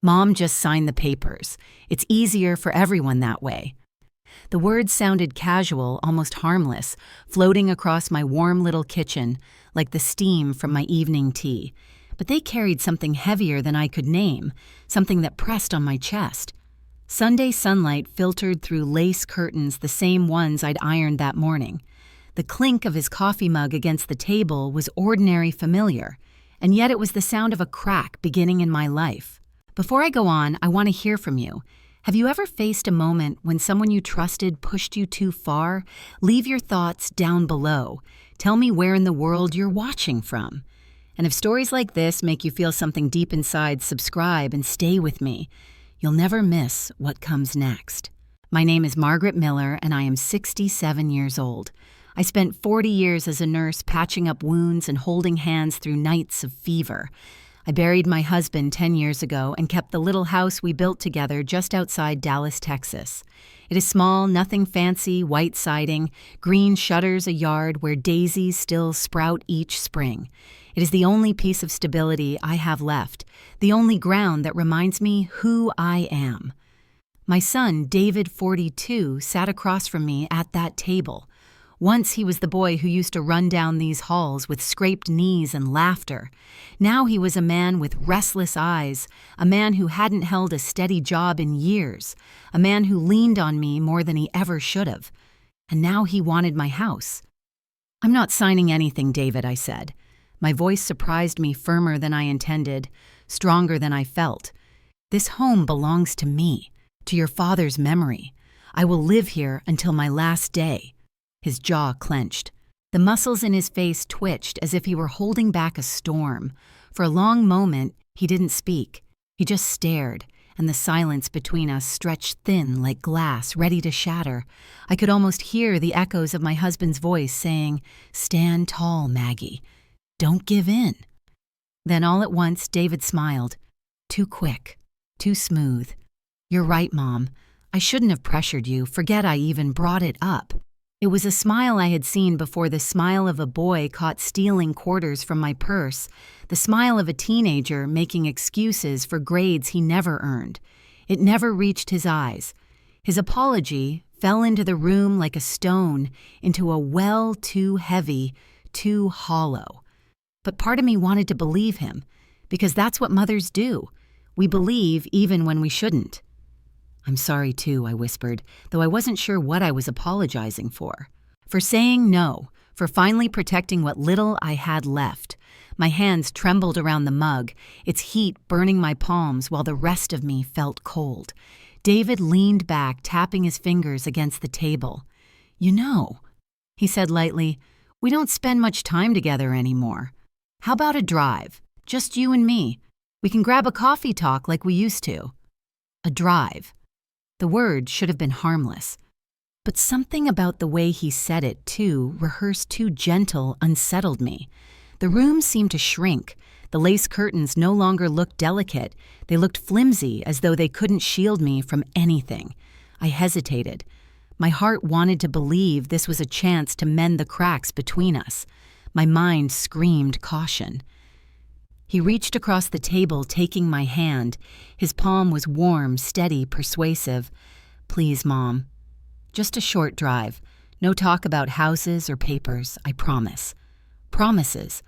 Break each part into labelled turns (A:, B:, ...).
A: Mom just signed the papers. It's easier for everyone that way. The words sounded casual, almost harmless, floating across my warm little kitchen like the steam from my evening tea. But they carried something heavier than I could name, something that pressed on my chest. Sunday sunlight filtered through lace curtains, the same ones I'd ironed that morning. The clink of his coffee mug against the table was ordinary familiar, and yet it was the sound of a crack beginning in my life. Before I go on, I want to hear from you. Have you ever faced a moment when someone you trusted pushed you too far? Leave your thoughts down below. Tell me where in the world you're watching from. And if stories like this make you feel something deep inside, subscribe and stay with me. You'll never miss what comes next. My name is Margaret Miller, and I am 67 years old. I spent 40 years as a nurse patching up wounds and holding hands through nights of fever. I buried my husband 10 years ago and kept the little house we built together just outside Dallas, Texas. It is small, nothing fancy, white siding, green shutters, a yard where daisies still sprout each spring. It is the only piece of stability I have left, the only ground that reminds me who I am. My son, David, 42, sat across from me at that table. Once he was the boy who used to run down these halls with scraped knees and laughter. Now he was a man with restless eyes, a man who hadn't held a steady job in years, a man who leaned on me more than he ever should have. And now he wanted my house. "I'm not signing anything, David," I said. My voice surprised me, firmer than I intended, stronger than I felt. "This home belongs to me, to your father's memory. I will live here until my last day." His jaw clenched. The muscles in his face twitched as if he were holding back a storm. For a long moment, he didn't speak. He just stared, and the silence between us stretched thin like glass, ready to shatter. I could almost hear the echoes of my husband's voice saying, "Stand tall, Maggie. Don't give in." Then all at once, David smiled. Too quick, too smooth. "You're right, Mom. I shouldn't have pressured you. Forget I even brought it up." It was a smile I had seen before, the smile of a boy caught stealing quarters from my purse, the smile of a teenager making excuses for grades he never earned. It never reached his eyes. His apology fell into the room like a stone, into a well too heavy, too hollow. But part of me wanted to believe him, because that's what mothers do. We believe even when we shouldn't. "I'm sorry too," I whispered, though I wasn't sure what I was apologizing for. For saying no, for finally protecting what little I had left. My hands trembled around the mug, its heat burning my palms while the rest of me felt cold. David leaned back, tapping his fingers against the table. "You know," he said lightly, "we don't spend much time together anymore. How about a drive? Just you and me. We can grab a coffee talk like we used to." A drive. The word should have been harmless. But something about the way he said it, too, rehearsed too gentle, unsettled me. The room seemed to shrink. The lace curtains no longer looked delicate. They looked flimsy, as though they couldn't shield me from anything. I hesitated. My heart wanted to believe this was a chance to mend the cracks between us. My mind screamed caution. He reached across the table, taking my hand. His palm was warm, steady, persuasive. "Please, Mom. Just a short drive. No talk about houses or papers, I promise." Promises.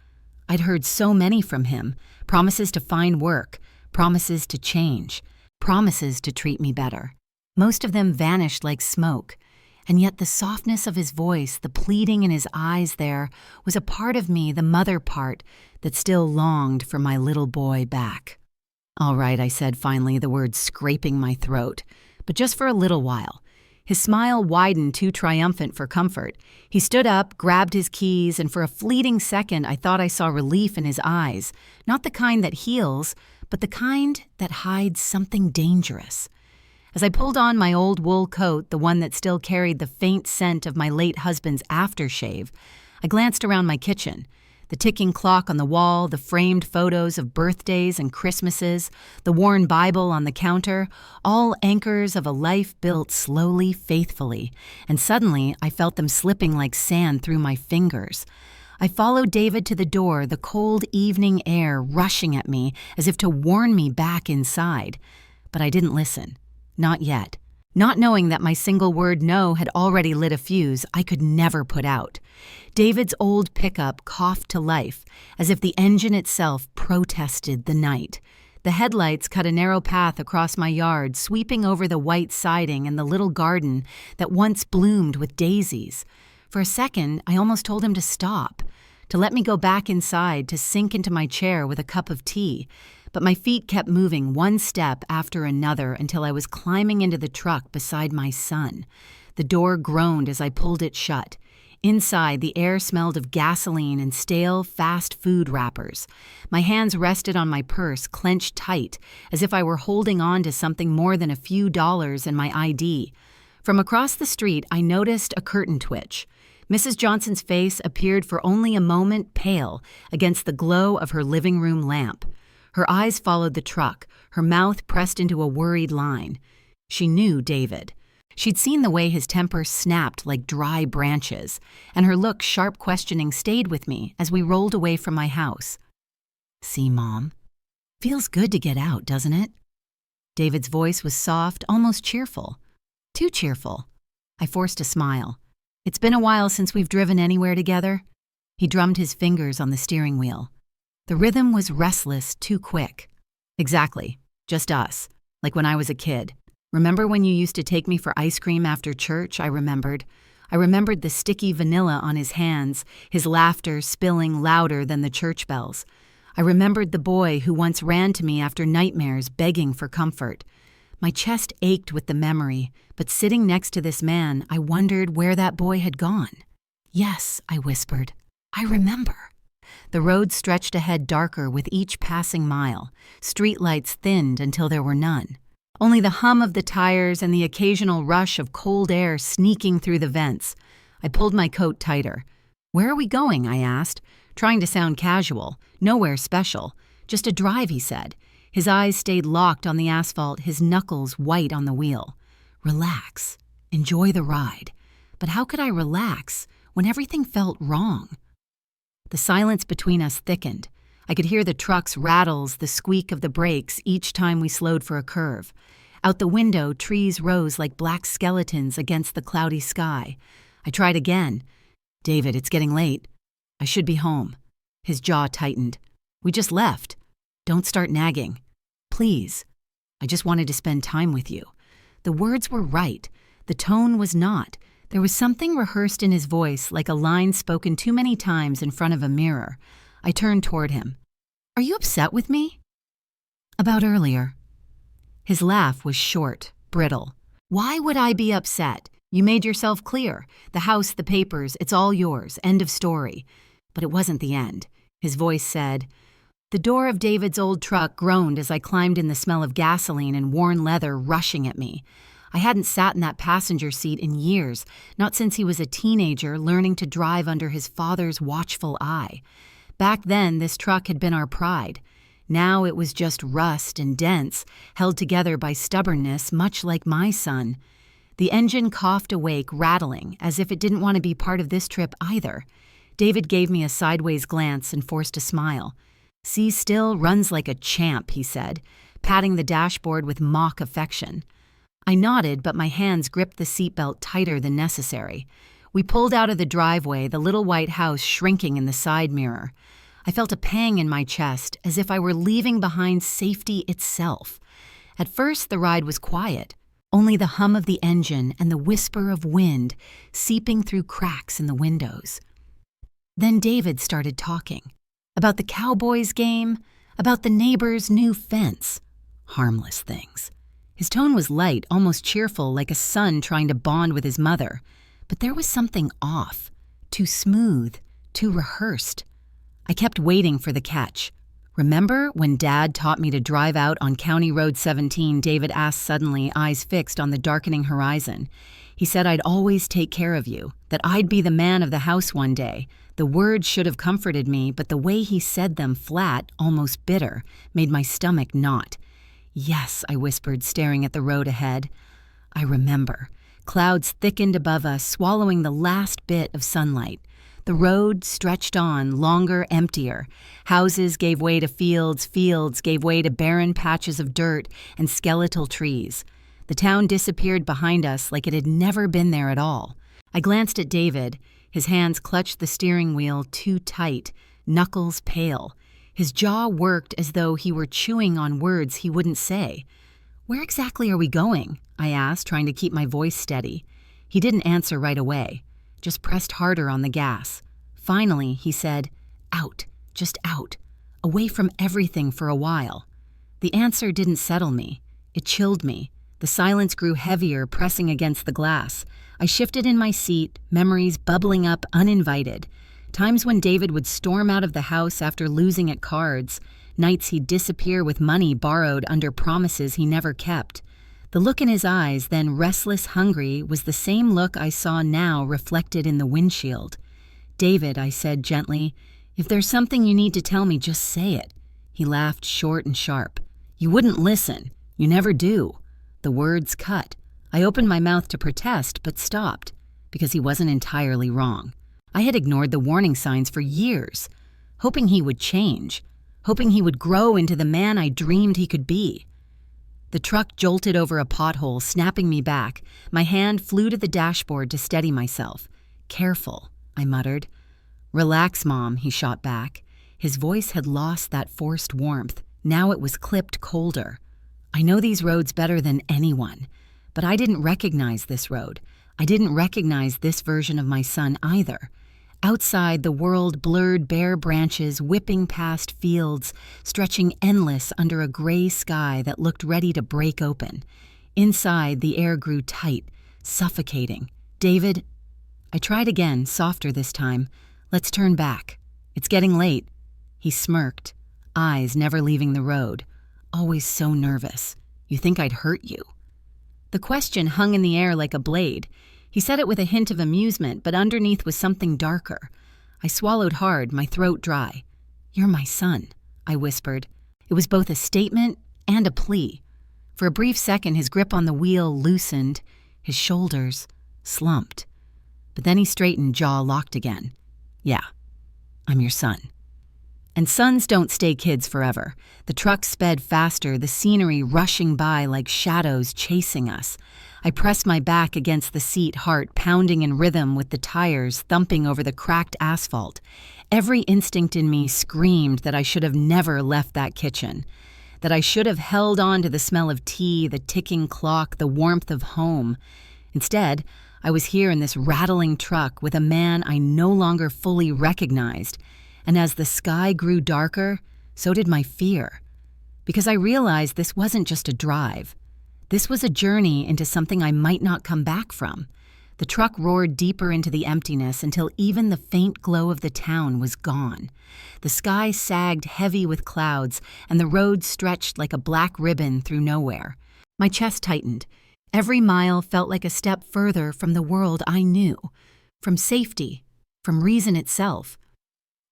A: I'd heard so many from him. Promises to find work. Promises to change. Promises to treat me better. Most of them vanished like smoke. And yet the softness of his voice, the pleading in his eyes there, was a part of me, the mother part, that still longed for my little boy back. "All right," I said finally, the words scraping my throat. "But just for a little while." His smile widened, too triumphant for comfort. He stood up, grabbed his keys, and for a fleeting second I thought I saw relief in his eyes. Not the kind that heals, but the kind that hides something dangerous. As I pulled on my old wool coat, the one that still carried the faint scent of my late husband's aftershave, I glanced around my kitchen. The ticking clock on the wall, the framed photos of birthdays and Christmases, the worn Bible on the counter, all anchors of a life built slowly, faithfully, and suddenly I felt them slipping like sand through my fingers. I followed David to the door, the cold evening air rushing at me as if to warn me back inside. But I didn't listen. Not yet. Not knowing that my single word no had already lit a fuse I could never put out. David's old pickup coughed to life, as if the engine itself protested the night. The headlights cut a narrow path across my yard, sweeping over the white siding and the little garden that once bloomed with daisies. For a second, I almost told him to stop, to let me go back inside, to sink into my chair with a cup of tea. But my feet kept moving one step after another until I was climbing into the truck beside my son. The door groaned as I pulled it shut. Inside, the air smelled of gasoline and stale fast food wrappers. My hands rested on my purse, clenched tight, as if I were holding on to something more than a few dollars and my ID. From across the street, I noticed a curtain twitch. Mrs. Johnson's face appeared for only a moment pale against the glow of her living room lamp. Her eyes followed the truck, her mouth pressed into a worried line. She knew David. She'd seen the way his temper snapped like dry branches, and her look sharp questioning stayed with me as we rolled away from my house. "See, Mom? Feels good to get out, doesn't it?" David's voice was soft, almost cheerful. Too cheerful. I forced a smile. "It's been a while since we've driven anywhere together." He drummed his fingers on the steering wheel. The rhythm was restless, too quick. "Exactly. Just us. Like when I was a kid. Remember when you used to take me for ice cream after church?" I remembered. I remembered the sticky vanilla on his hands, his laughter spilling louder than the church bells. I remembered the boy who once ran to me after nightmares begging for comfort. My chest ached with the memory, but sitting next to this man, I wondered where that boy had gone. "Yes," I whispered. "I remember." The road stretched ahead darker with each passing mile. Streetlights thinned until there were none. Only the hum of the tires and the occasional rush of cold air sneaking through the vents. I pulled my coat tighter. "Where are we going?" I asked, trying to sound casual. "Nowhere special. Just a drive," he said. His eyes stayed locked on the asphalt, his knuckles white on the wheel. "Relax. Enjoy the ride." But how could I relax when everything felt wrong? The silence between us thickened. I could hear the truck's rattles, the squeak of the brakes each time we slowed for a curve. Out the window, trees rose like black skeletons against the cloudy sky. I tried again. "David, it's getting late. I should be home." His jaw tightened. "We just left. Don't start nagging. Please. I just wanted to spend time with you." The words were right. The tone was not. There was something rehearsed in his voice, like a line spoken too many times in front of a mirror. I turned toward him. "Are you upset with me?" "About earlier." His laugh was short, brittle. "Why would I be upset? You made yourself clear. The house, the papers, it's all yours. End of story." But it wasn't the end. His voice said. The door of David's old truck groaned as I climbed in, the smell of gasoline and worn leather rushing at me. I hadn't sat in that passenger seat in years, not since he was a teenager learning to drive under his father's watchful eye. Back then, this truck had been our pride. Now it was just rust and dents, held together by stubbornness, much like my son. The engine coughed awake, rattling, as if it didn't want to be part of this trip either. David gave me a sideways glance and forced a smile. "See still, runs like a champ," he said, patting the dashboard with mock affection. I nodded, but my hands gripped the seatbelt tighter than necessary. We pulled out of the driveway, the little white house shrinking in the side mirror. I felt a pang in my chest, as if I were leaving behind safety itself. At first, the ride was quiet, only the hum of the engine and the whisper of wind seeping through cracks in the windows. Then David started talking. About the Cowboys game, about the neighbor's new fence. Harmless things. His tone was light, almost cheerful, like a son trying to bond with his mother. But there was something off, too smooth, too rehearsed. I kept waiting for the catch. "Remember when Dad taught me to drive out on County Road 17, David asked suddenly, eyes fixed on the darkening horizon. He said I'd always take care of you, that I'd be the man of the house one day. The words should have comforted me, but the way he said them, flat, almost bitter, made my stomach knot. "Yes," I whispered, staring at the road ahead. I remember. Clouds thickened above us, swallowing the last bit of sunlight. The The road stretched on, longer, emptier. Houses gave way to fields, fields gave way to barren patches of dirt and skeletal trees. The town disappeared behind us like it had never been there at all. I glanced at David. His hands clutched the steering wheel too tight, knuckles pale. His jaw worked as though he were chewing on words he wouldn't say. "Where exactly are we going?" I asked, trying to keep my voice steady. He didn't answer right away, just pressed harder on the gas. Finally, he said, "Out, just out, away from everything for a while." The answer didn't settle me. It chilled me. The silence grew heavier, pressing against the glass. I shifted in my seat, memories bubbling up uninvited. Times when David would storm out of the house after losing at cards. Nights he'd disappear with money borrowed under promises he never kept. The look in his eyes, then restless, hungry, was the same look I saw now reflected in the windshield. "David," I said gently, "if there's something you need to tell me, just say it." He laughed short and sharp. "You wouldn't listen. You never do." The words cut. I opened my mouth to protest, but stopped, because he wasn't entirely wrong. I had ignored the warning signs for years, hoping he would change, hoping he would grow into the man I dreamed he could be. The truck jolted over a pothole, snapping me back. My hand flew to the dashboard to steady myself. "Careful," I muttered. "Relax, Mom," he shot back. His voice had lost that forced warmth. Now it was clipped colder. I know these roads better than anyone, but I didn't recognize this road. I didn't recognize this version of my son either. Outside, the world blurred bare branches whipping past fields, stretching endless under a gray sky that looked ready to break open. Inside, the air grew tight, suffocating. "David," I tried again, softer this time. "Let's turn back. It's getting late." He smirked, eyes never leaving the road. "Always so nervous. You think I'd hurt you?" The question hung in the air like a blade. He said it with a hint of amusement, but underneath was something darker. I swallowed hard, my throat dry. "You're my son," I whispered. It was both a statement and a plea. For a brief second, his grip on the wheel loosened, his shoulders slumped. But then he straightened, jaw locked again. "Yeah, I'm your son." And sons don't stay kids forever. The truck sped faster, the scenery rushing by like shadows chasing us. I pressed my back against the seat, heart pounding in rhythm with the tires thumping over the cracked asphalt. Every instinct in me screamed that I should have never left that kitchen, that I should have held on to the smell of tea, the ticking clock, the warmth of home. Instead, I was here in this rattling truck with a man I no longer fully recognized. And as the sky grew darker, so did my fear. Because I realized this wasn't just a drive. This was a journey into something I might not come back from. The truck roared deeper into the emptiness until even the faint glow of the town was gone. The sky sagged heavy with clouds, and the road stretched like a black ribbon through nowhere. My chest tightened. Every mile felt like a step further from the world I knew, from safety, from reason itself.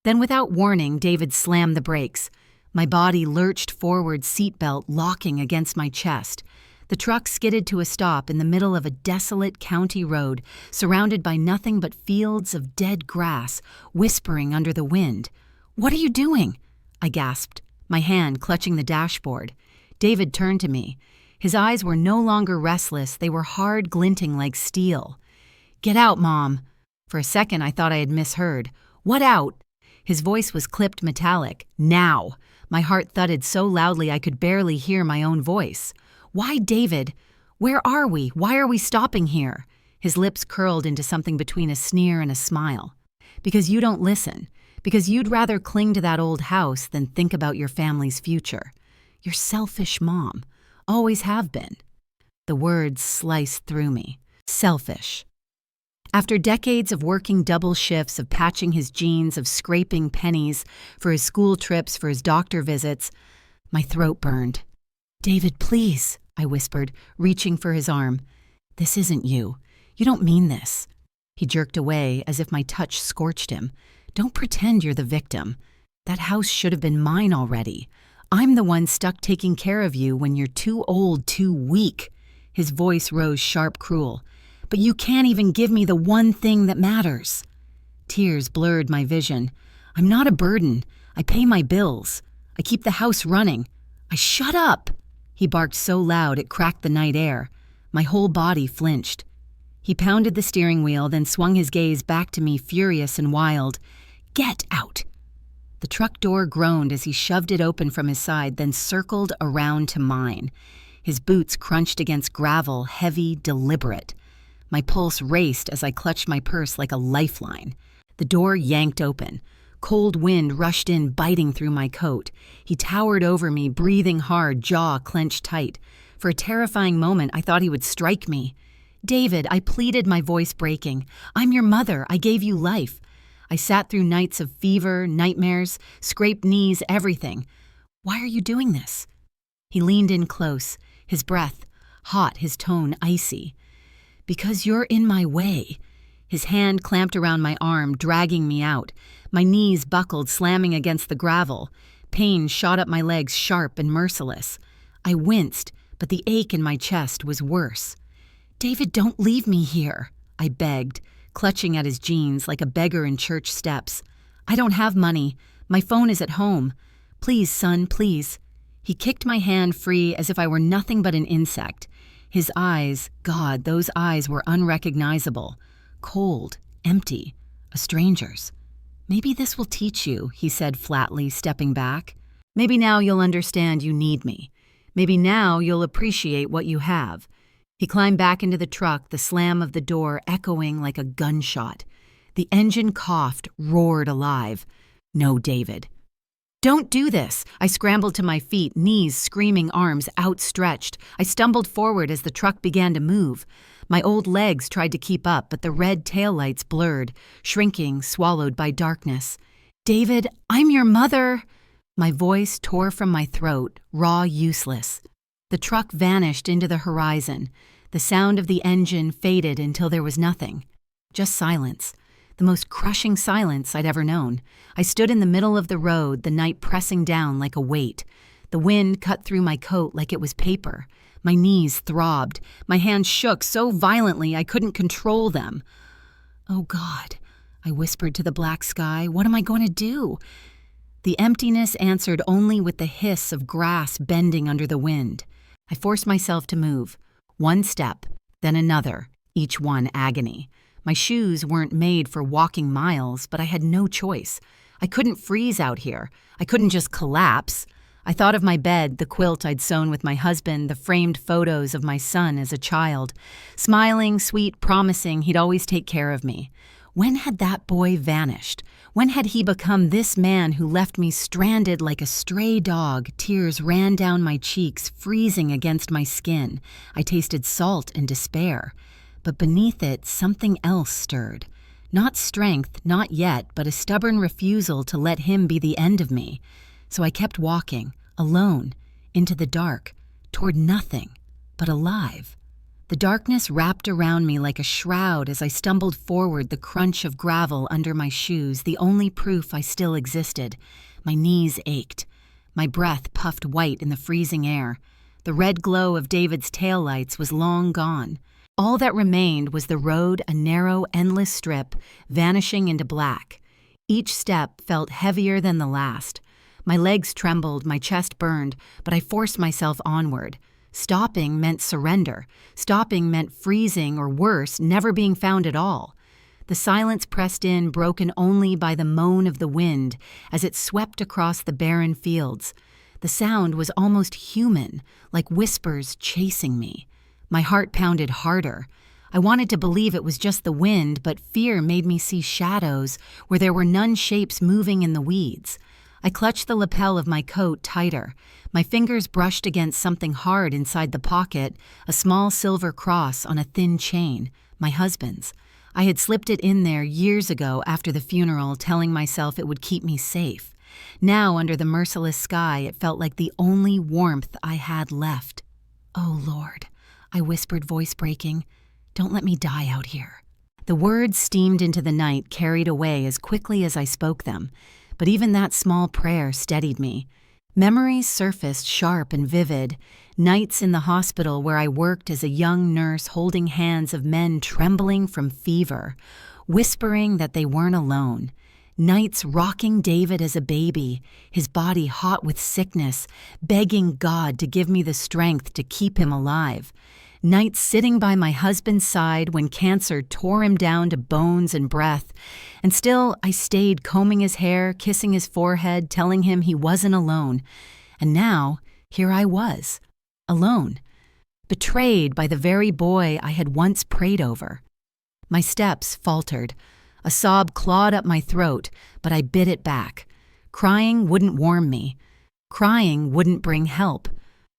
A: Then without warning, David slammed the brakes. My body lurched forward, seatbelt locking against my chest. The truck skidded to a stop in the middle of a desolate county road, surrounded by nothing but fields of dead grass, whispering under the wind. "What are you doing?" I gasped, my hand clutching the dashboard. David turned to me. His eyes were no longer restless, they were hard, glinting like steel. "Get out, Mom." For a second, I thought I had misheard. "What out?" His voice was clipped metallic. "Now!" My heart thudded so loudly I could barely hear my own voice. "Why, David? Where are we? Why are we stopping here?" His lips curled into something between a sneer and a smile. "Because you don't listen. Because you'd rather cling to that old house than think about your family's future. You're selfish, Mom. Always have been." The words sliced through me. Selfish. After decades of working double shifts, of patching his jeans, of scraping pennies for his school trips, for his doctor visits, my throat burned. "David, please," I whispered, reaching for his arm. "This isn't you. You don't mean this." He jerked away as if my touch scorched him. "Don't pretend you're the victim. That house should have been mine already. I'm the one stuck taking care of you when you're too old, too weak." His voice rose sharp, cruel. "But you can't even give me the one thing that matters." Tears blurred my vision. I'm not a burden. I pay my bills. I keep the house running. Shut up! He barked so loud it cracked the night air. My whole body flinched. He pounded the steering wheel, then swung his gaze back to me, furious and wild. Get out! The truck door groaned as he shoved it open from his side, then circled around to mine. His boots crunched against gravel, heavy, deliberate. My pulse raced as I clutched my purse like a lifeline. The door yanked open. Cold wind rushed in, biting through my coat. He towered over me, breathing hard, jaw clenched tight. For a terrifying moment, I thought he would strike me. David, I pleaded, my voice breaking. I'm your mother. I gave you life. I sat through nights of fever, nightmares, scraped knees, everything. Why are you doing this? He leaned in close, his breath hot, his tone icy. Because you're in my way. His hand clamped around my arm, dragging me out. My knees buckled, slamming against the gravel. Pain shot up my legs, sharp and merciless. I winced, but the ache in my chest was worse. David, don't leave me here, I begged, clutching at his jeans like a beggar in church steps. I don't have money. My phone is at home. Please, son, please. He kicked my hand free as if I were nothing but an insect. His eyes, God, those eyes were unrecognizable. Cold, empty, a stranger's. Maybe this will teach you, he said flatly, stepping back. Maybe now you'll understand you need me. Maybe now you'll appreciate what you have. He climbed back into the truck, the slam of the door echoing like a gunshot. The engine coughed, roared alive. No, David. Don't do this! I scrambled to my feet, knees screaming, arms outstretched. I stumbled forward as the truck began to move. My old legs tried to keep up, but the red taillights blurred, shrinking, swallowed by darkness. David, I'm your mother! My voice tore from my throat, raw, useless. The truck vanished into the horizon. The sound of the engine faded until there was nothing. Just silence. The most crushing silence I'd ever known. I stood in the middle of the road, the night pressing down like a weight. The wind cut through my coat like it was paper. My knees throbbed. My hands shook so violently I couldn't control them. Oh, God, I whispered to the black sky. What am I going to do? The emptiness answered only with the hiss of grass bending under the wind. I forced myself to move. One step, then another, each one agony. My shoes weren't made for walking miles, but I had no choice. I couldn't freeze out here. I couldn't just collapse. I thought of my bed, the quilt I'd sewn with my husband, the framed photos of my son as a child. Smiling, sweet, promising he'd always take care of me. When had that boy vanished? When had he become this man who left me stranded like a stray dog? Tears ran down my cheeks, freezing against my skin. I tasted salt and despair. But beneath it, something else stirred. Not strength, not yet, but a stubborn refusal to let him be the end of me. So I kept walking, alone, into the dark, toward nothing, but alive. The darkness wrapped around me like a shroud as I stumbled forward, the crunch of gravel under my shoes, the only proof I still existed. My knees ached. My breath puffed white in the freezing air. The red glow of David's taillights was long gone. All that remained was the road, a narrow, endless strip, vanishing into black. Each step felt heavier than the last. My legs trembled, my chest burned, but I forced myself onward. Stopping meant surrender. Stopping meant freezing, or worse, never being found at all. The silence pressed in, broken only by the moan of the wind as it swept across the barren fields. The sound was almost human, like whispers chasing me. My heart pounded harder. I wanted to believe it was just the wind, but fear made me see shadows where there were none, shapes moving in the weeds. I clutched the lapel of my coat tighter. My fingers brushed against something hard inside the pocket, a small silver cross on a thin chain, my husband's. I had slipped it in there years ago after the funeral, telling myself it would keep me safe. Now, under the merciless sky, it felt like the only warmth I had left. Oh, Lord, I whispered, voice breaking. Don't let me die out here. The words steamed into the night, carried away as quickly as I spoke them. But even that small prayer steadied me. Memories surfaced sharp and vivid. Nights in the hospital where I worked as a young nurse holding hands of men trembling from fever. whispering that they weren't alone. Nights rocking David as a baby, his body hot with sickness, begging God to give me the strength to keep him alive. Nights sitting by my husband's side when cancer tore him down to bones and breath, and still I stayed combing his hair, kissing his forehead, telling him he wasn't alone. And now, here I was, alone, betrayed by the very boy I had once prayed over. My steps faltered. A sob clawed up my throat, but I bit it back. Crying wouldn't warm me. Crying wouldn't bring help.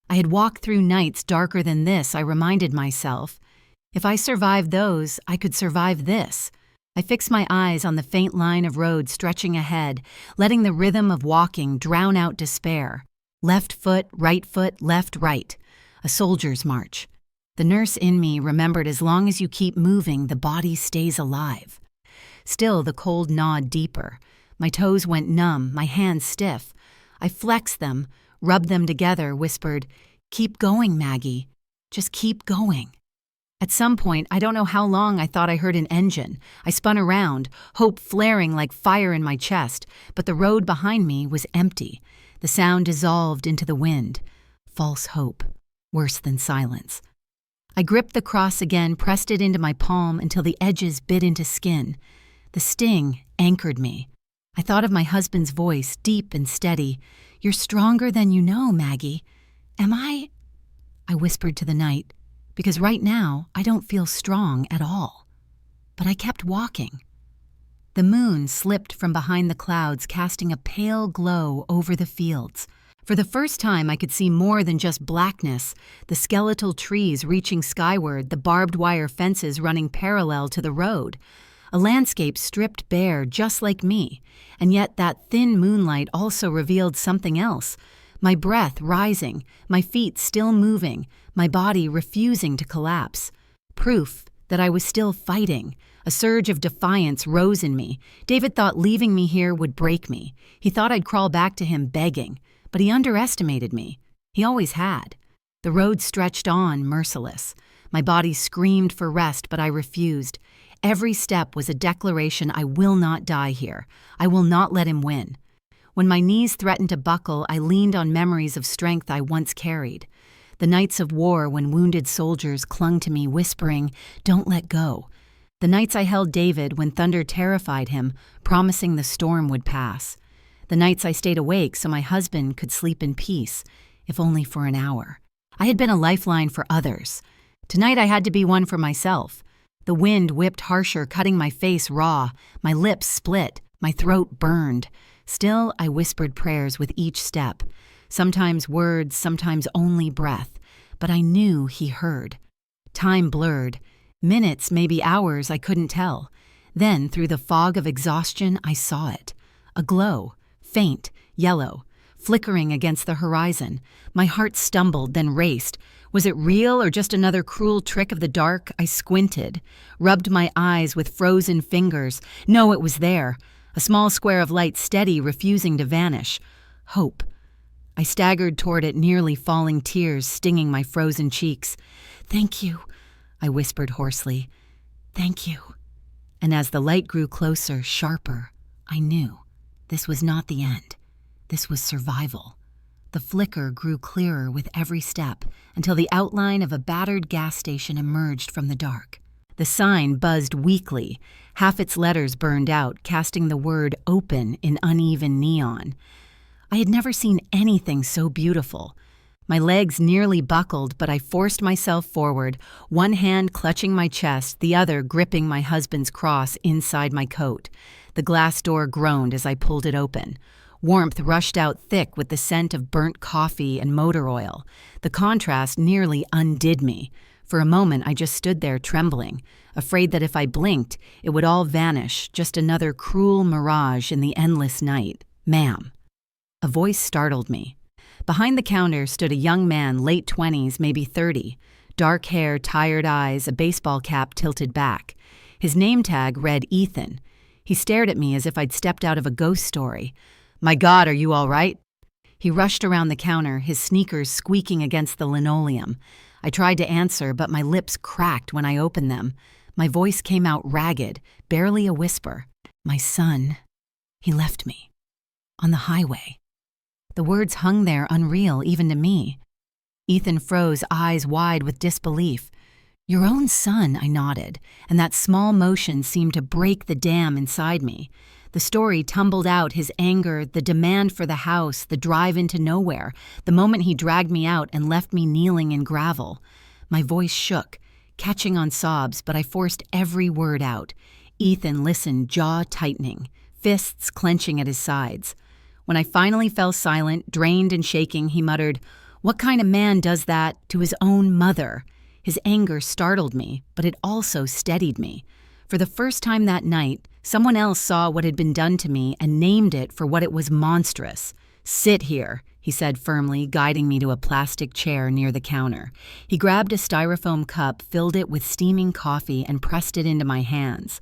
A: I had walked through nights darker than this, I reminded myself. If I survived those, I could survive this. I fixed my eyes on the faint line of road stretching ahead, letting the rhythm of walking drown out despair. Left foot, left, right. A soldier's march. The nurse in me remembered as long as you keep moving, the body stays alive. Still, the cold gnawed deeper. My toes went numb, my hands stiff. I flexed them, rubbed them together, whispered, "Keep going, Maggie. Just keep going." At some point, I don't know how long, I thought I heard an engine. I spun around, hope flaring like fire in my chest, but the road behind me was empty. The sound dissolved into the wind. False hope. Worse than silence. I gripped the cross again, pressed it into my palm until the edges bit into skin. The sting anchored me. I thought of my husband's voice, deep and steady. "You're stronger than you know, Maggie." "Am I?" I whispered to the night, because right now I don't feel strong at all. But I kept walking. The moon slipped from behind the clouds, casting a pale glow over the fields. For the first time, I could see more than just blackness, the skeletal trees reaching skyward, the barbed wire fences running parallel to the road. A landscape stripped bare, just like me, and yet that thin moonlight also revealed something else. My breath rising, my feet still moving, my body refusing to collapse. Proof that I was still fighting. A surge of defiance rose in me. David thought leaving me here would break me. He thought I'd crawl back to him begging, but he underestimated me. He always had. The road stretched on, merciless. My body screamed for rest, but I refused. Every step was a declaration: I will not die here. I will not let him win. When my knees threatened to buckle, I leaned on memories of strength I once carried. The nights of war when wounded soldiers clung to me, whispering, "Don't let go." The nights I held David when thunder terrified him, promising the storm would pass. The nights I stayed awake so my husband could sleep in peace, if only for an hour. I had been a lifeline for others. Tonight I had to be one for myself. The wind whipped harsher, cutting my face raw. My lips split. My throat burned. Still, I whispered prayers with each step. Sometimes words, sometimes only breath. But I knew he heard. Time blurred. Minutes, maybe hours, I couldn't tell. Then, through the fog of exhaustion, I saw it. A glow, faint, yellow, flickering against the horizon. My heart stumbled, then raced. Was it real or just another cruel trick of the dark? I squinted, rubbed my eyes with frozen fingers. No, it was there. A small square of light, steady, refusing to vanish. Hope. I staggered toward it, nearly falling, tears stinging my frozen cheeks. "Thank you," I whispered hoarsely. "Thank you." And as the light grew closer, sharper, I knew this was not the end. This was survival. The flicker grew clearer with every step until the outline of a battered gas station emerged from the dark. The sign buzzed weakly, half its letters burned out, casting the word "open" in uneven neon. I had never seen anything so beautiful. My legs nearly buckled, but I forced myself forward, one hand clutching my chest, the other gripping my husband's cross inside my coat. The glass door groaned as I pulled it open. Warmth rushed out thick with the scent of burnt coffee and motor oil. The contrast nearly undid me. For a moment, I just stood there trembling, afraid that if I blinked, it would all vanish, just another cruel mirage in the endless night. "Ma'am." A voice startled me. Behind the counter stood a young man, late 20s, maybe 30. Dark hair, tired eyes, a baseball cap tilted back. His name tag read Ethan. He stared at me as if I'd stepped out of a ghost story. "My God, are you all right?" He rushed around the counter, his sneakers squeaking against the linoleum. I tried to answer, but my lips cracked when I opened them. My voice came out ragged, barely a whisper. My son, he left me. On the highway. The words hung there unreal even to me. Ethan froze, eyes wide with disbelief. Your own son, I nodded, and that small motion seemed to break the dam inside me. The story tumbled out, his anger, the demand for the house, the drive into nowhere, the moment he dragged me out and left me kneeling in gravel. My voice shook, catching on sobs, but I forced every word out. Ethan listened, jaw tightening, fists clenching at his sides. When I finally fell silent, drained and shaking, he muttered, "What kind of man does that to his own mother?" His anger startled me, but it also steadied me. For the first time that night, someone else saw what had been done to me and named it for what it was: monstrous. "Sit here," he said firmly, guiding me to a plastic chair near the counter. He grabbed a styrofoam cup, filled it with steaming coffee, and pressed it into my hands.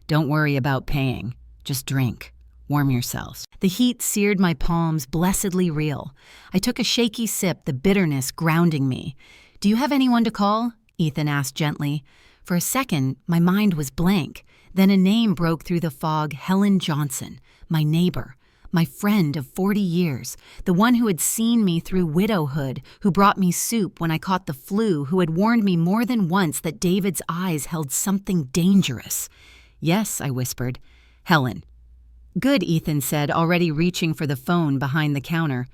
A: "Don't worry about paying. Just drink. Warm yourselves." The heat seared my palms, blessedly real. I took a shaky sip, the bitterness grounding me. "Do you have anyone to call?" Ethan asked gently. For a second, my mind was blank. Then a name broke through the fog: Helen Johnson, my neighbor, my friend of 40 years, the one who had seen me through widowhood, who brought me soup when I caught the flu, who had warned me more than once that David's eyes held something dangerous. "Yes," I whispered. "Helen." "Good," Ethan said, already reaching for the phone behind the counter.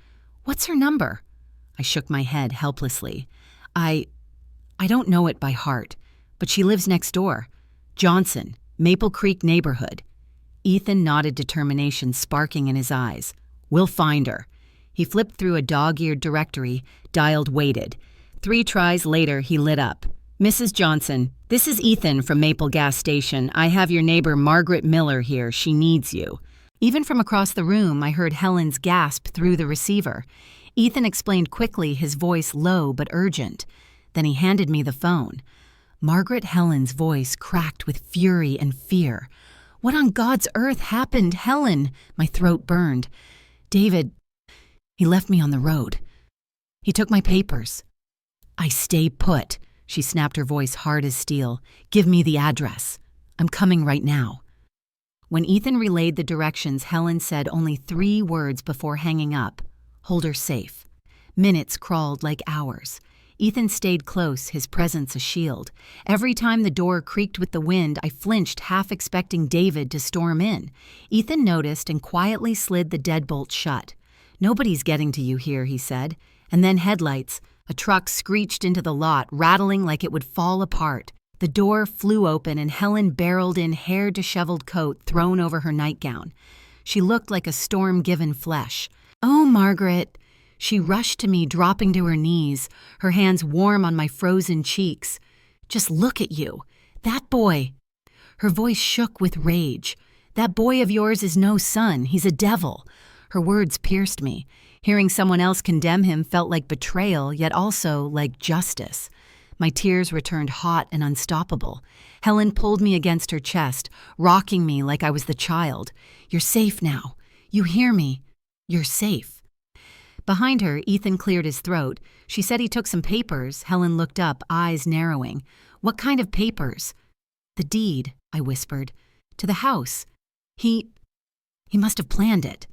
A: "What's her number?" I shook my head helplessly. I don't know it by heart, but she lives next door. Johnson, Maple Creek neighborhood." Ethan nodded, determination sparking in his eyes. "We'll find her." He flipped through a dog-eared directory, dialed waited. 3 tries later, he lit up. "Mrs. Johnson, this is Ethan from Maple Gas Station. I have your neighbor Margaret Miller here. She needs you." Even from across the room, I heard Helen's gasp through the receiver. Ethan explained quickly, his voice low but urgent. Then he handed me the phone. Margaret Helen's voice cracked with fury and fear. "What on God's earth happened, Helen?" My throat burned. "David, he left me on the road. He took my papers." "I stay put," she snapped, her voice hard as steel. "Give me the address. I'm coming right now." When Ethan relayed the directions, Helen said only 3 words before hanging up. "Hold her safe." Minutes crawled like hours. Ethan stayed close, his presence a shield. Every time the door creaked with the wind, I flinched, half expecting David to storm in. Ethan noticed and quietly slid the deadbolt shut. "Nobody's getting to you here," he said. And then headlights. A truck screeched into the lot, rattling like it would fall apart. The door flew open and Helen barreled in, hair disheveled coat thrown over her nightgown. She looked like a storm-given flesh. "Oh, Margaret." She rushed to me, dropping to her knees, her hands warm on my frozen cheeks. "Just look at you. That boy." Her voice shook with rage. "That boy of yours is no son. He's a devil." Her words pierced me. Hearing someone else condemn him felt like betrayal, yet also like justice. My tears returned hot and unstoppable. Helen pulled me against her chest, rocking me like I was the child. "You're safe now. You hear me? You're safe." Behind her, Ethan cleared his throat. "She said he took some papers." Helen looked up, eyes narrowing. "What kind of papers?" "The deed," I whispered. "To the house. He must have planned it."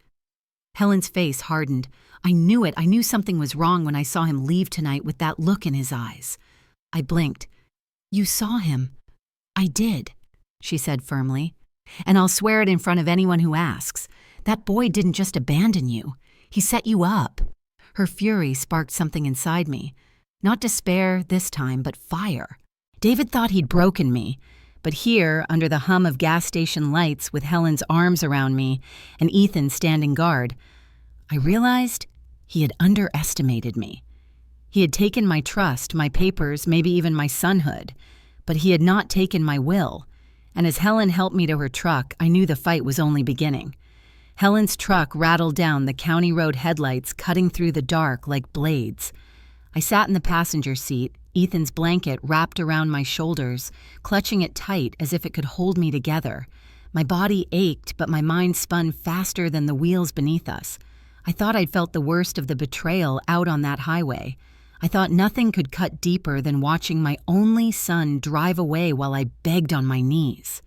A: Helen's face hardened. "I knew it. I knew something was wrong when I saw him leave tonight with that look in his eyes." I blinked. "You saw him." "I did," she said firmly. "And I'll swear it in front of anyone who asks. That boy didn't just abandon you. He set you up." Her fury sparked something inside me. Not despair this time, but fire. David thought he'd broken me. But here, under the hum of gas station lights with Helen's arms around me and Ethan standing guard, I realized he had underestimated me. He had taken my trust, my papers, maybe even my sonhood. But he had not taken my will. And as Helen helped me to her truck, I knew the fight was only beginning. Helen's truck rattled down, the county road headlights cutting through the dark like blades. I sat in the passenger seat, Ethan's blanket wrapped around my shoulders, clutching it tight as if it could hold me together. My body ached, but my mind spun faster than the wheels beneath us. I thought I'd felt the worst of the betrayal out on that highway. I thought nothing could cut deeper than watching my only son drive away while I begged on my knees.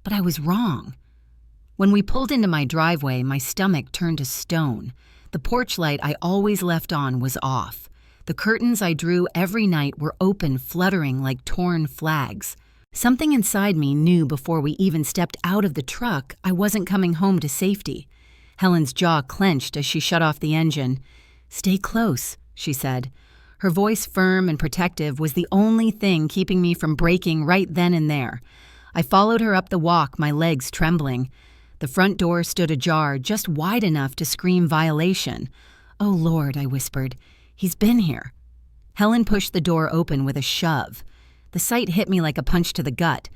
A: But I was wrong. When we pulled into my driveway, my stomach turned to stone. The porch light I always left on was off. The curtains I drew every night were open, fluttering like torn flags. Something inside me knew before we even stepped out of the truck I wasn't coming home to safety. Helen's jaw clenched as she shut off the engine. "Stay close," she said. Her voice, firm and protective, was the only thing keeping me from braking right then and there. I followed her up the walk, my legs trembling. The front door stood ajar, just wide enough to scream violation. "Oh, Lord," I whispered. "He's been here." Helen pushed the door open with a shove. The sight hit me like a punch to the gut.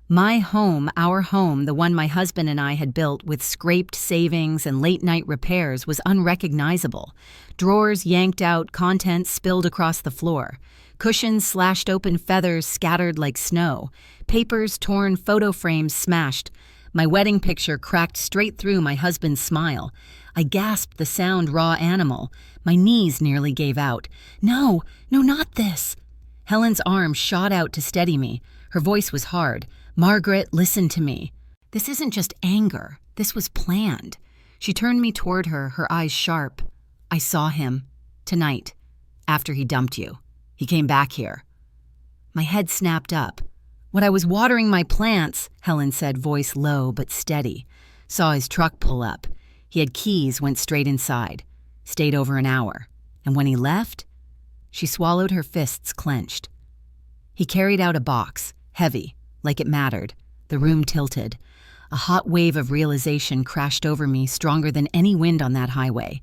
A: My home, our home, the one my husband and I had built with scraped savings and late-night repairs, was unrecognizable. Drawers yanked out, contents spilled across the floor. Cushions slashed open, feathers scattered like snow. Papers torn, photo frames smashed. My wedding picture cracked straight through my husband's smile. I gasped the sound raw animal. My knees nearly gave out. No, not this." Helen's arm shot out to steady me. Her voice was hard. "Margaret, listen to me. This isn't just anger. This was planned." She turned me toward her, her eyes sharp. "I saw him. Tonight. After he dumped you. He came back here." My head snapped up. "When I was watering my plants," Helen said, voice low but steady. "Saw his truck pull up. He had keys, went straight inside. Stayed over an hour. And when he left..." She swallowed, her fists clenched. "He carried out a box, heavy, like it mattered." The room tilted. A hot wave of realization crashed over me, stronger than any wind on that highway.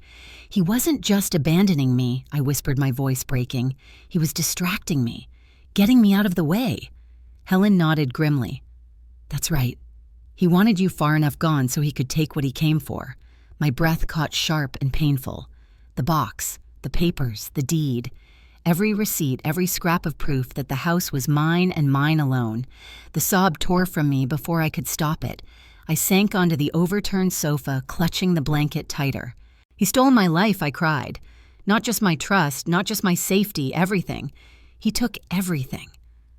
A: "He wasn't just abandoning me," I whispered, my voice breaking. "He was distracting me, getting me out of the way." Helen nodded grimly. "That's right. He wanted you far enough gone so he could take what he came for." My breath caught sharp and painful. The box, the papers, the deed. Every receipt, every scrap of proof that the house was mine and mine alone. The sob tore from me before I could stop it. I sank onto the overturned sofa, clutching the blanket tighter. "He stole my life," I cried. "Not just my trust, not just my safety, everything. He took everything."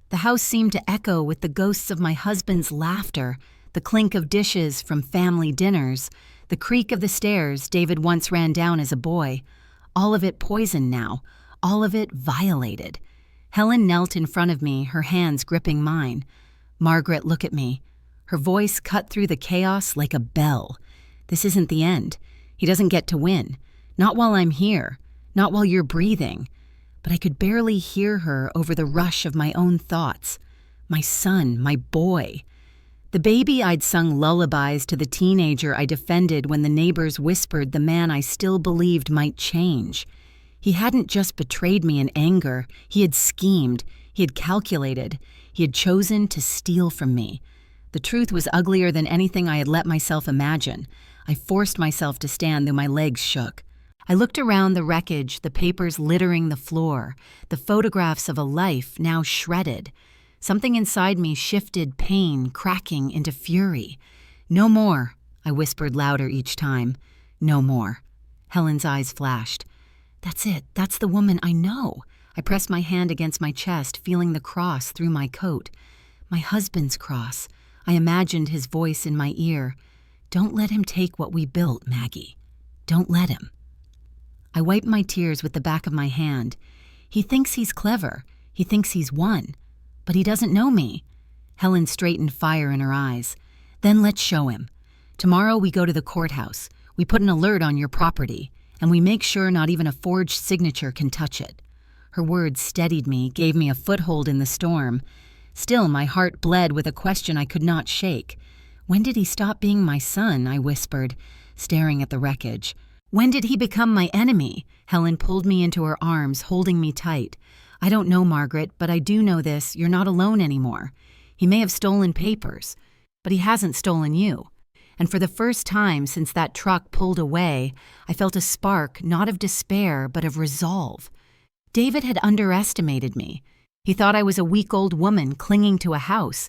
A: The house seemed to echo with the ghosts of my husband's laughter, the clink of dishes from family dinners, the creak of the stairs David once ran down as a boy. All of it poisoned now, all of it violated. Helen knelt in front of me, her hands gripping mine. "Margaret, look at me." Her voice cut through the chaos like a bell. "This isn't the end. He doesn't get to win. Not while I'm here. Not while you're breathing." But I could barely hear her over the rush of my own thoughts. My son, my boy. The baby I'd sung lullabies to, the teenager I defended when the neighbors whispered the man I still believed might change. He hadn't just betrayed me in anger. He had schemed. He had calculated. He had chosen to steal from me. The truth was uglier than anything I had let myself imagine. I forced myself to stand, though my legs shook. I looked around the wreckage, the papers littering the floor, the photographs of a life now shredded. Something inside me shifted, pain cracking into fury. "No more," I whispered louder each time. "No more." Helen's eyes flashed. "That's it. That's the woman I know." I pressed my hand against my chest, feeling the cross through my coat. My husband's cross. I imagined his voice in my ear. "Don't let him take what we built, Maggie. Don't let him." I wiped my tears with the back of my hand. "He thinks he's clever. He thinks he's won. But he doesn't know me." Helen straightened, fire in her eyes. "Then let's show him. Tomorrow we go to the courthouse. We put an alert on your property, and we make sure not even a forged signature can touch it." Her words steadied me, gave me a foothold in the storm. Still, my heart bled with a question I could not shake. "When did he stop being my son?" I whispered, staring at the wreckage. "When did he become my enemy?" Helen pulled me into her arms, holding me tight. "I don't know, Margaret, but I do know this. You're not alone anymore. He may have stolen papers, but he hasn't stolen you." And for the first time since that truck pulled away, I felt a spark, not of despair, but of resolve. David had underestimated me. He thought I was a weak old woman clinging to a house,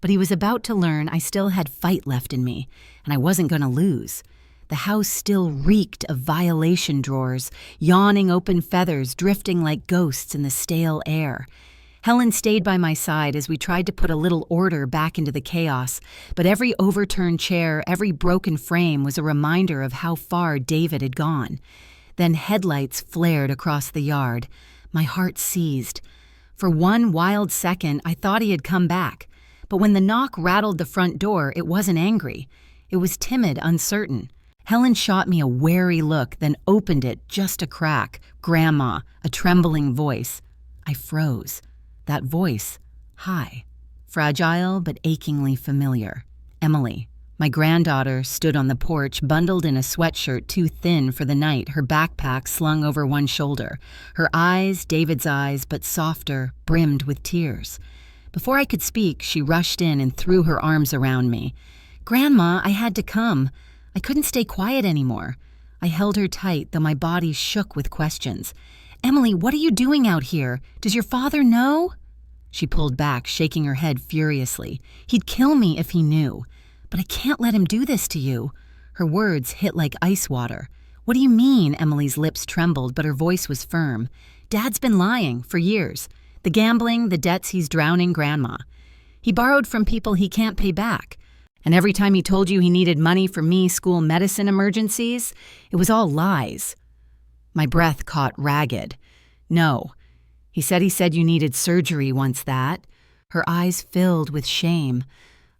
A: but he was about to learn I still had fight left in me, and I wasn't going to lose. The house still reeked of violation drawers, yawning open feathers drifting like ghosts in the stale air. Helen stayed by my side as we tried to put a little order back into the chaos, but every overturned chair, every broken frame was a reminder of how far David had gone. Then headlights flared across the yard. My heart seized. For one wild second, I thought he had come back. But when the knock rattled the front door, it wasn't angry. It was timid, uncertain. Helen shot me a wary look, then opened it just a crack. "Grandma," a trembling voice. I froze. That voice, high, fragile but achingly familiar. Emily. My granddaughter stood on the porch, bundled in a sweatshirt too thin for the night, her backpack slung over one shoulder. Her eyes, David's eyes, but softer, brimmed with tears. Before I could speak, she rushed in and threw her arms around me. "Grandma, I had to come. I couldn't stay quiet anymore." I held her tight, though my body shook with questions. "Emily, what are you doing out here? Does your father know?" She pulled back, shaking her head furiously. "He'd kill me if he knew. But I can't let him do this to you." Her words hit like ice water. "What do you mean?" Emily's lips trembled, but her voice was firm. "Dad's been lying for years. The gambling, the debts he's drowning Grandma. He borrowed from people he can't pay back. And every time he told you he needed money for me school medicine emergencies, it was all lies." My breath caught ragged. "No. He said you needed surgery once that." Her eyes filled with shame.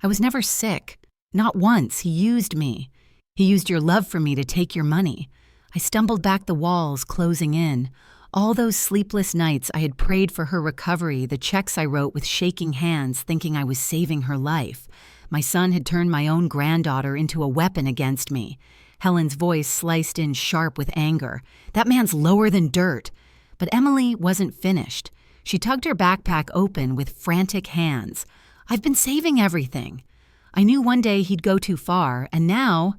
A: "I was never sick. Not once. He used me. He used your love for me to take your money." I stumbled back, the walls closing in. All those sleepless nights I had prayed for her recovery, the checks I wrote with shaking hands thinking I was saving her life. My son had turned my own granddaughter into a weapon against me. Helen's voice sliced in sharp with anger. "That man's lower than dirt." But Emily wasn't finished. She tugged her backpack open with frantic hands. "I've been saving everything. I knew one day he'd go too far, and now—"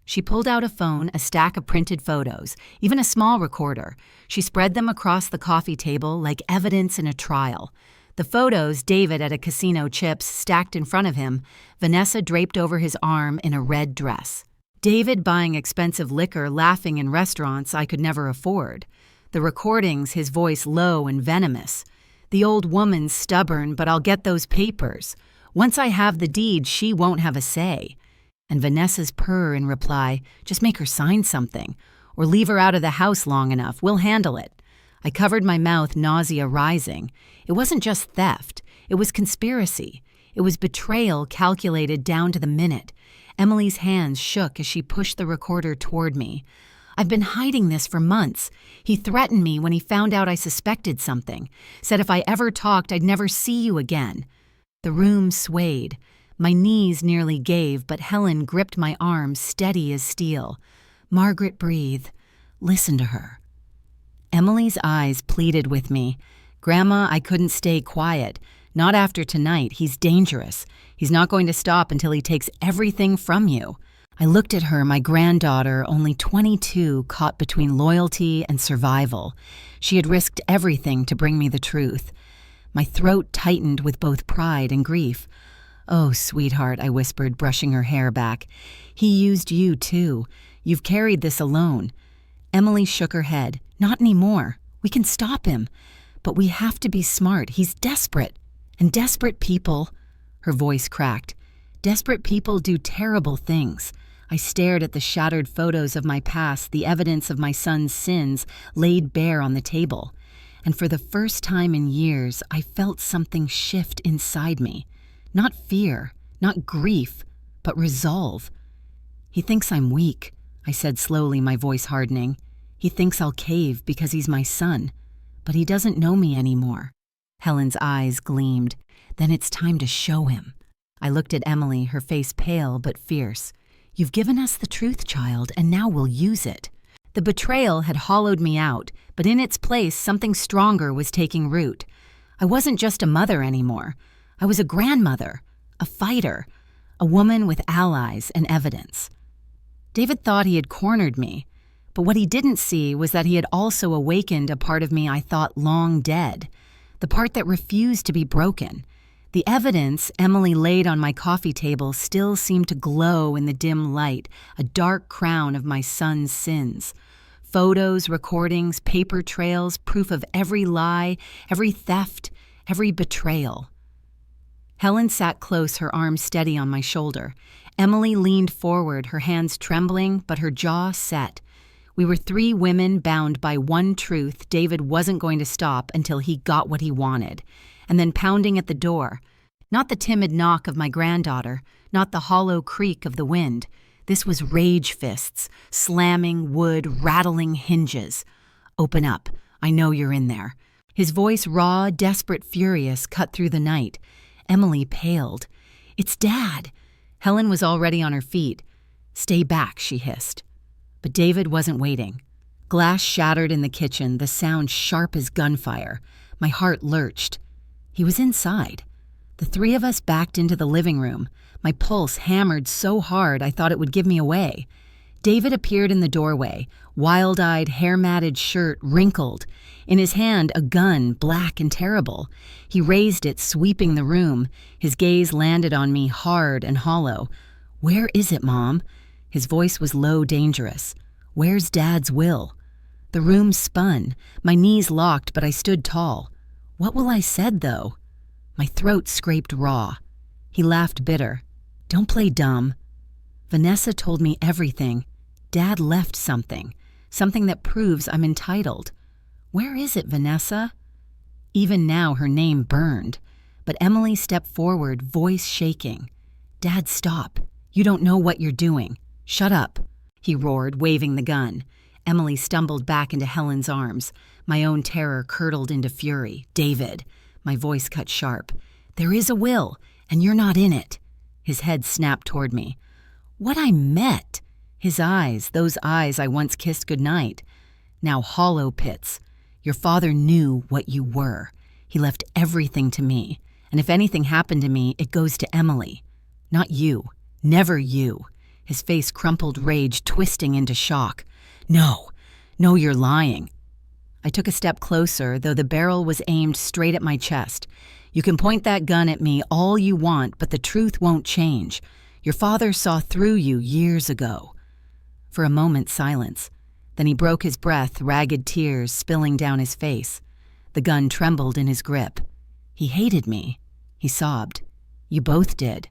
A: She pulled out a phone, a stack of printed photos, even a small recorder. She spread them across the coffee table like evidence in a trial. The photos, David at a casino chips stacked in front of him, Vanessa draped over his arm in a red dress. David buying expensive liquor, laughing in restaurants I could never afford. The recordings, his voice low and venomous. The old woman stubborn, "But I'll get those papers. Once I have the deed, she won't have a say." And Vanessa's purr in reply, "Just make her sign something. Or leave her out of the house long enough. We'll handle it." I covered my mouth, nausea rising. It wasn't just theft. It was conspiracy. It was betrayal calculated down to the minute. Emily's hands shook as she pushed the recorder toward me. "I've been hiding this for months. He threatened me when he found out I suspected something. Said if I ever talked, I'd never see you again." The room swayed. My knees nearly gave, but Helen gripped my arm, steady as steel. "Margaret, breathe. Listen to her." Emily's eyes pleaded with me. "Grandma, I couldn't stay quiet. Not after tonight. He's dangerous. He's not going to stop until he takes everything from you." I looked at her, my granddaughter, only 22, caught between loyalty and survival. She had risked everything to bring me the truth. My throat tightened with both pride and grief. "Oh, sweetheart," I whispered, brushing her hair back. "He used you, too. You've carried this alone." Emily shook her head. "Not anymore. We can stop him. But we have to be smart. He's desperate. And desperate people—" Her voice cracked. "Desperate people do terrible things." I stared at the shattered photos of my past, the evidence of my son's sins laid bare on the table. And for the first time in years, I felt something shift inside me. Not fear, not grief, but resolve. "He thinks I'm weak," I said slowly, my voice hardening. "He thinks I'll cave because he's my son. But he doesn't know me anymore." Helen's eyes gleamed. "Then it's time to show him." I looked at Emily, her face pale but fierce. "You've given us the truth, child, and now we'll use it." The betrayal had hollowed me out, but in its place something stronger was taking root. I wasn't just a mother anymore. I was a grandmother, a fighter, a woman with allies and evidence. David thought he had cornered me, but what he didn't see was that he had also awakened a part of me I thought long dead, the part that refused to be broken, The evidence Emily laid on my coffee table still seemed to glow in the dim light, a dark crown of my son's sins. Photos, recordings, paper trails, proof of every lie, every theft, every betrayal. Helen sat close, her arm steady on my shoulder. Emily leaned forward, her hands trembling, but her jaw set. We were three women bound by one truth: David wasn't going to stop until he got what he wanted. And then pounding at the door. Not the timid knock of my granddaughter, not the hollow creak of the wind. This was rage fists, slamming wood, rattling hinges. "Open up. I know you're in there." His voice, raw, desperate, furious, cut through the night. Emily paled. "It's Dad." Helen was already on her feet. "Stay back," she hissed. But David wasn't waiting. Glass shattered in the kitchen, the sound sharp as gunfire. My heart lurched. He was inside. The three of us backed into the living room. My pulse hammered so hard I thought it would give me away. David appeared in the doorway, wild-eyed, hair-matted shirt wrinkled. In his hand, a gun, black and terrible. He raised it, sweeping the room. His gaze landed on me, hard and hollow. "Where is it, Mom?" His voice was low, dangerous. "Where's Dad's will?" The room spun. My knees locked, but I stood tall. What will I said, though? My throat scraped raw. He laughed bitter. "Don't play dumb. Vanessa told me everything. Dad left something. Something that proves I'm entitled. Where is it, Vanessa?" Even now her name burned. But Emily stepped forward, voice shaking. "Dad, stop. You don't know what you're doing. Shut up," he roared, waving the gun. Emily stumbled back into Helen's arms. My own terror curdled into fury. "David," my voice cut sharp. "There is a will, and you're not in it." His head snapped toward me. What I met! His eyes, those eyes I once kissed goodnight. Now hollow pits. "Your father knew what you were. He left everything to me. And if anything happened to me, it goes to Emily. Not you. Never you." His face crumpled, rage twisting into shock. "No. No, you're lying." I took a step closer, though the barrel was aimed straight at my chest. "You can point that gun at me all you want, but the truth won't change. Your father saw through you years ago." For a moment, silence. Then he broke his breath, ragged tears spilling down his face. The gun trembled in his grip. "He hated me," he sobbed. "You both did."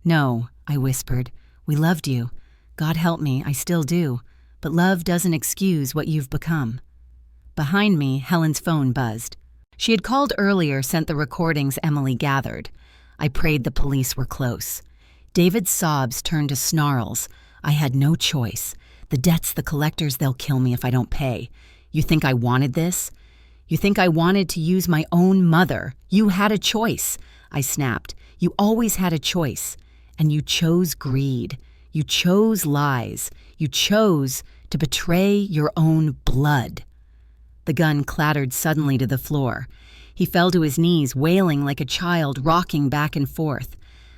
A: "No," I whispered. "We loved you. God help me, I still do. But love doesn't excuse what you've become." Behind me, Helen's phone buzzed. She had called earlier, sent the recordings Emily gathered. I prayed the police were close. David's sobs turned to snarls. I had no choice. "The debt's the collectors, they'll kill me if I don't pay. You think I wanted this? You think I wanted to use my own mother? You had a choice," I snapped. "You always had a choice. And you chose greed. You chose lies. You chose to betray your own blood." The gun clattered suddenly to the floor. He fell to his knees, wailing like a child, rocking back and forth.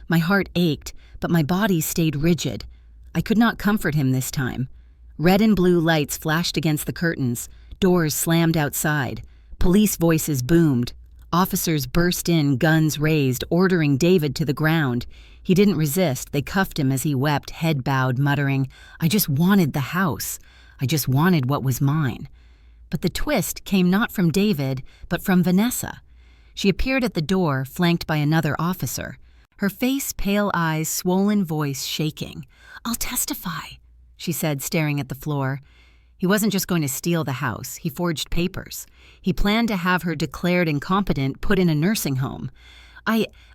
A: My heart ached, but my body stayed rigid. I could not comfort him this time. Red and blue lights flashed against the curtains. Doors slammed outside. Police voices boomed. Officers burst in, guns raised, ordering David to the ground. He didn't resist. They cuffed him as he wept, head bowed, muttering, "I just wanted the house. I just wanted what was mine." But the twist came not from David, but from Vanessa. She appeared at the door, flanked by another officer. Her face, pale eyes, swollen voice shaking. "I'll testify," she said, staring at the floor. He wasn't just going to steal the house. He forged papers. He planned to have her declared incompetent, put in a nursing home.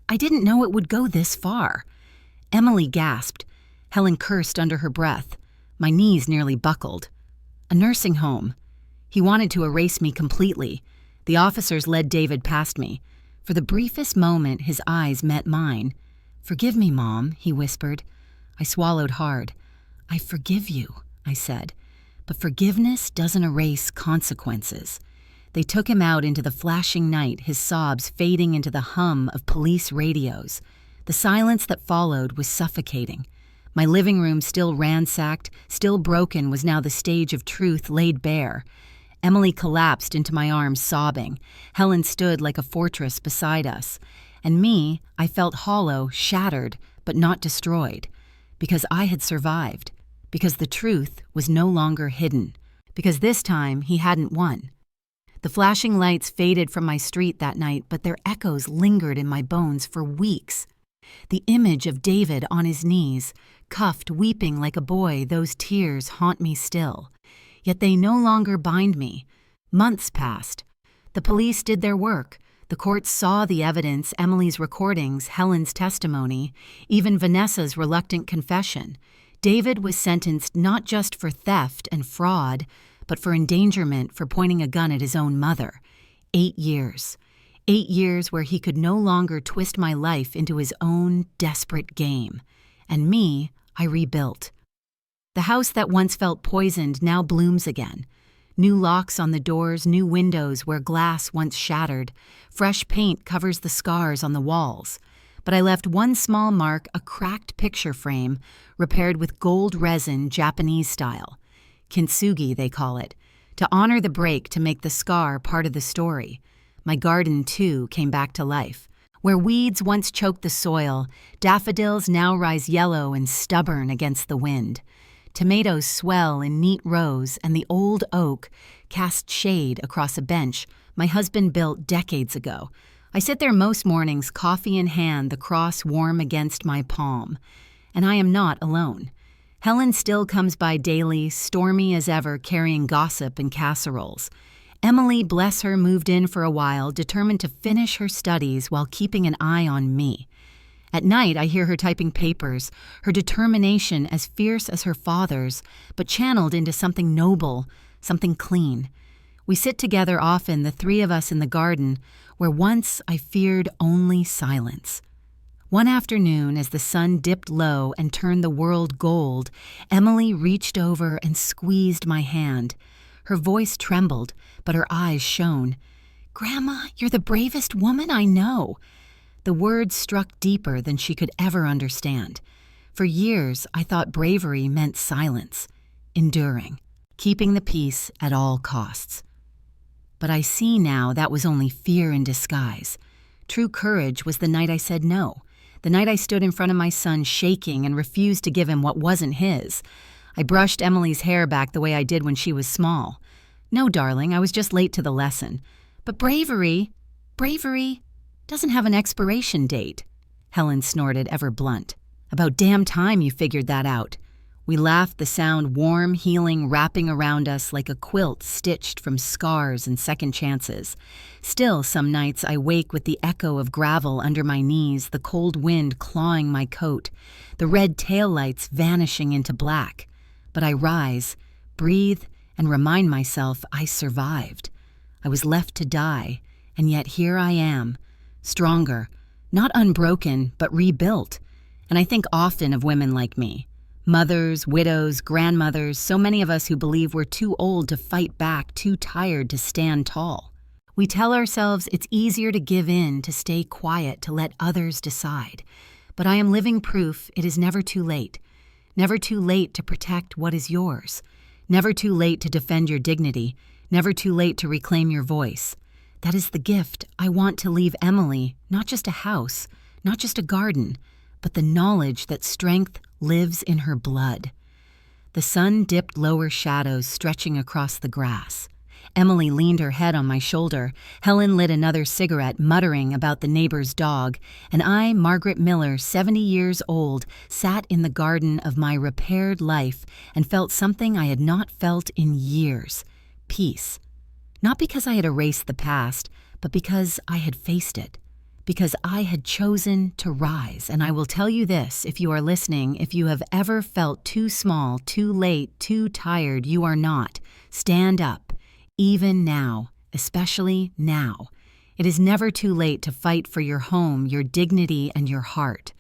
A: I didn't know it would go this far." Emily gasped. Helen cursed under her breath. My knees nearly buckled. A nursing home. He wanted to erase me completely. The officers led David past me. For the briefest moment, his eyes met mine. "Forgive me, Mom," he whispered. I swallowed hard. "I forgive you," I said. "But forgiveness doesn't erase consequences." They took him out into the flashing night, his sobs fading into the hum of police radios. The silence that followed was suffocating. My living room, still ransacked, still broken, was now the stage of truth laid bare. Emily collapsed into my arms, sobbing. Helen stood like a fortress beside us. And me, I felt hollow, shattered, but not destroyed. Because I had survived. Because the truth was no longer hidden. Because this time he hadn't won. The flashing lights faded from my street that night, but their echoes lingered in my bones for weeks. The image of David on his knees, cuffed, weeping like a boy, those tears haunt me still. Yet they no longer bind me. Months passed. The police did their work. The courts saw the evidence, Emily's recordings, Helen's testimony, even Vanessa's reluctant confession. David was sentenced not just for theft and fraud, but for endangerment for pointing a gun at his own mother. 8 years. 8 years where he could no longer twist my life into his own desperate game. And me, I rebuilt. The house that once felt poisoned now blooms again. New locks on the doors, new windows where glass once shattered. Fresh paint covers the scars on the walls. But I left one small mark, a cracked picture frame, repaired with gold resin, Japanese style. Kintsugi, they call it, to honor the break, to make the scar part of the story. My garden, too, came back to life. Where weeds once choked the soil, daffodils now rise yellow and stubborn against the wind. Tomatoes swell in neat rows, and the old oak casts shade across a bench my husband built decades ago. I sit there most mornings, coffee in hand, the cross warm against my palm. And I am not alone. Helen still comes by daily, stormy as ever, carrying gossip and casseroles. Emily, bless her, moved in for a while, determined to finish her studies while keeping an eye on me. At night, I hear her typing papers, her determination as fierce as her father's, but channeled into something noble, something clean. We sit together often, the three of us in the garden, where once I feared only silence. One afternoon, as the sun dipped low and turned the world gold, Emily reached over and squeezed my hand. Her voice trembled, but her eyes shone. "Grandma, you're the bravest woman I know." The words struck deeper than she could ever understand. For years, I thought bravery meant silence, enduring, keeping the peace at all costs. But I see now that was only fear in disguise. True courage was the night I said no. The night I stood in front of my son shaking and refused to give him what wasn't his. I brushed Emily's hair back the way I did when she was small. "No, darling, I was just late to the lesson." "But bravery doesn't have an expiration date," Helen snorted, ever blunt. "About damn time you figured that out." We laughed, the sound warm, healing, wrapping around us like a quilt stitched from scars and second chances. Still, some nights I wake with the echo of gravel under my knees, the cold wind clawing my coat, the red taillights vanishing into black. But I rise, breathe, and remind myself I survived. I was left to die, and yet here I am, stronger, not unbroken, but rebuilt. And I think often of women like me. Mothers, widows, grandmothers, so many of us who believe we're too old to fight back, too tired to stand tall. We tell ourselves it's easier to give in, to stay quiet, to let others decide. But I am living proof it is never too late. Never too late to protect what is yours. Never too late to defend your dignity. Never too late to reclaim your voice. That is the gift I want to leave Emily, not just a house, not just a garden, but the knowledge that strength lives in her blood. The sun dipped lower shadows stretching across the grass. Emily leaned her head on my shoulder. Helen lit another cigarette, muttering about the neighbor's dog. And I, Margaret Miller, 70 years old, sat in the garden of my repaired life and felt something I had not felt in years. Peace. Not because I had erased the past, but because I had faced it. Because I had chosen to rise. And I will tell you this, if you are listening, if you have ever felt too small, too late, too tired, you are not. Stand up. Even now, especially now. It is never too late to fight for your home, your dignity, and your heart.